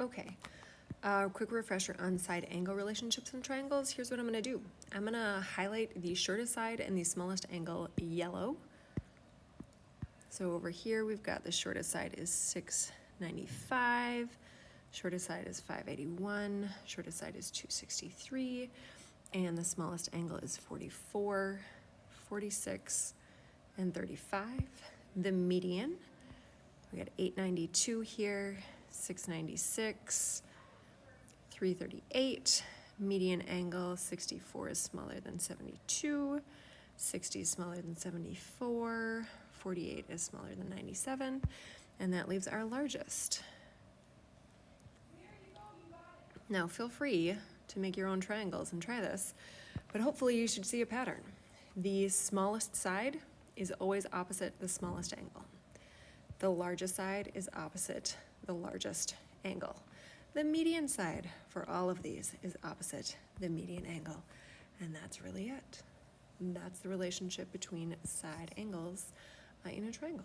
Okay, quick refresher on side angle relationships in triangles. Here's what I'm gonna do. I'm gonna highlight the shortest side and the smallest angle yellow. So over here, we've got the shortest side is 695, shortest side is 581, shortest side is 263, and the smallest angle is 44, 46, and 35. The median, we got 892 here, 696, 338, median angle, 64 is smaller than 72, 60 is smaller than 74, 48 is smaller than 97, and that leaves our largest. Now feel free to make your own triangles and try this, but hopefully you should see a pattern. The smallest side is always opposite the smallest angle. The largest side is opposite the largest angle. The median side for all of these is opposite the median angle, and that's really it. That's the relationship between side angles in a triangle.